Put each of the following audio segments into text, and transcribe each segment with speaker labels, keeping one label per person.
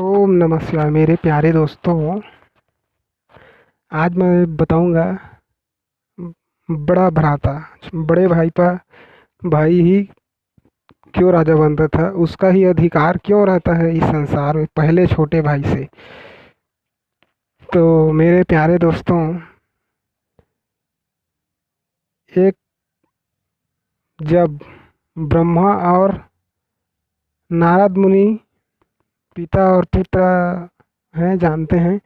Speaker 1: ओम नमः शिवाय मेरे प्यारे दोस्तों। आज मैं बताऊंगा बड़ा भ्राता बड़े भाई पर भाई ही क्यों राजा बनता था, उसका ही अधिकार क्यों रहता है इस संसार में पहले छोटे भाई से। तो मेरे प्यारे दोस्तों, एक जब ब्रह्मा और नारद मुनि पिता और पुत्र हैं, जानते हैं,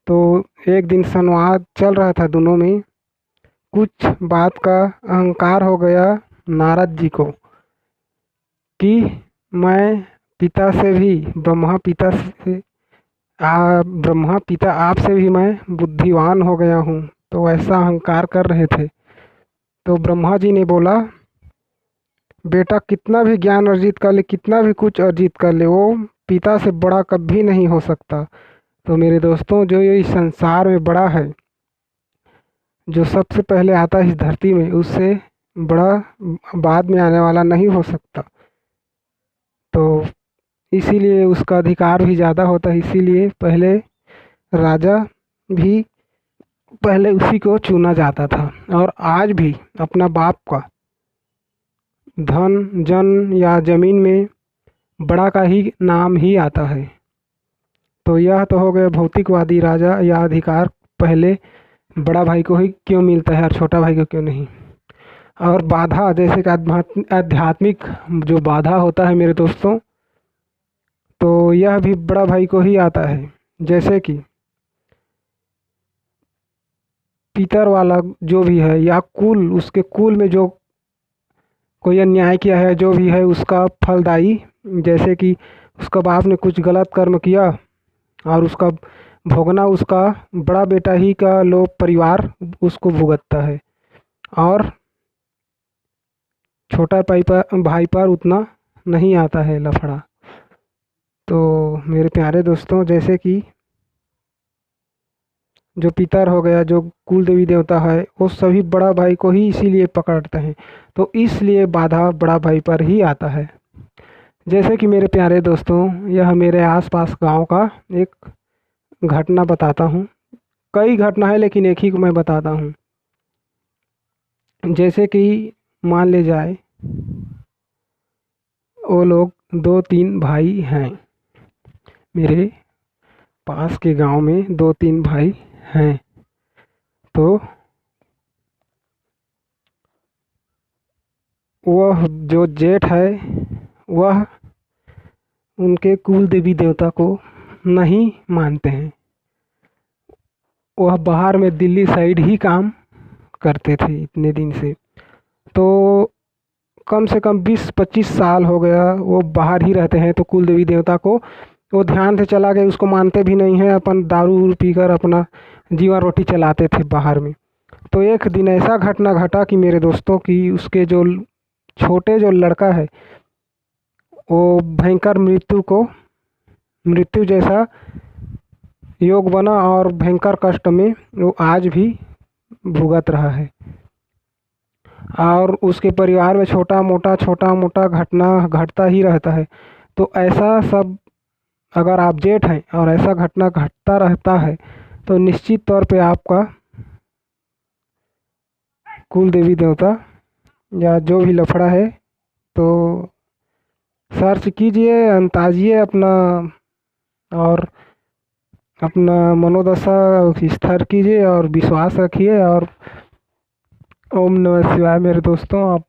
Speaker 1: तो एक दिन संवाद चल रहा था दोनों में। कुछ बात का अहंकार हो गया नारद जी को कि मैं पिता से भी ब्रह्मा पिता आपसे भी मैं बुद्धिवान हो गया हूँ। तो ऐसा अहंकार कर रहे थे। तो ब्रह्मा जी ने बोला, बेटा कितना भी ज्ञान अर्जित कर ले, कितना भी कुछ अर्जित कर ले, वो पिता से बड़ा कभी नहीं हो सकता। तो मेरे दोस्तों, जो ये इस संसार में बड़ा है, जो सबसे पहले आता है इस धरती में, उससे बड़ा बाद में आने वाला नहीं हो सकता। तो इसीलिए उसका अधिकार भी ज़्यादा होता है, इसीलिए पहले राजा भी पहले उसी को चुना जाता था। और आज भी अपना बाप का धन जन या जमीन में बड़ा का ही नाम ही आता है। तो यह तो हो गया भौतिकवादी राजा या अधिकार पहले बड़ा भाई को ही क्यों मिलता है और छोटा भाई को क्यों नहीं। और बाधा, जैसे कि आध्यात्मिक जो बाधा होता है मेरे दोस्तों, तो यह भी बड़ा भाई को ही आता है। जैसे कि पितर वाला जो भी है या कुल, उसके कुल में जो कोई अन्याय किया है, जो भी है उसका फलदायी। जैसे कि उसका बाप ने कुछ गलत कर्म किया और उसका भोगना उसका बड़ा बेटा ही का लोग परिवार उसको भुगतता है, और छोटा भाई पर उतना नहीं आता है लफड़ा। तो मेरे प्यारे दोस्तों, जैसे कि जो पितर हो गया, जो कुल देवी देवता है, वो सभी बड़ा भाई को ही इसीलिए पकड़ते हैं। तो इसलिए बाधा बड़ा भाई पर ही आता है। जैसे कि मेरे प्यारे दोस्तों, यह मेरे आसपास गांव का एक घटना बताता हूँ। कई घटना है लेकिन एक ही को मैं बताता हूँ। जैसे कि मान ले जाए, वो लोग दो तीन भाई हैं। मेरे पास के गांव में दो तीन भाई हैं। तो वह जो जेठ है, वह उनके कुल देवी देवता को नहीं मानते हैं। वह बाहर में दिल्ली साइड ही काम करते थे इतने दिन से। तो कम से कम 20-25 साल हो गया वो बाहर ही रहते हैं। तो कुल देवी देवता को वो ध्यान से चला गए, उसको मानते भी नहीं हैं। अपन दारू पीकर अपना जीवन रोटी चलाते थे बाहर में। तो एक दिन ऐसा घटना घटा कि मेरे दोस्तों की उसके जो छोटे जो लड़का है, वो भयंकर मृत्यु जैसा योग बना और भयंकर कष्ट में वो आज भी भुगत रहा है। और उसके परिवार में छोटा मोटा घटना घटता ही रहता है। तो ऐसा सब, अगर आप जेठ हैं और ऐसा घटना घटता रहता है, तो निश्चित तौर पे आपका कुल देवी देवता या जो भी लफड़ा है, तो सर्च कीजिए, अंताजिए अपना, और अपना मनोदशा स्थिर कीजिए और विश्वास रखिए। और ओम नमः शिवाय मेरे दोस्तों। आप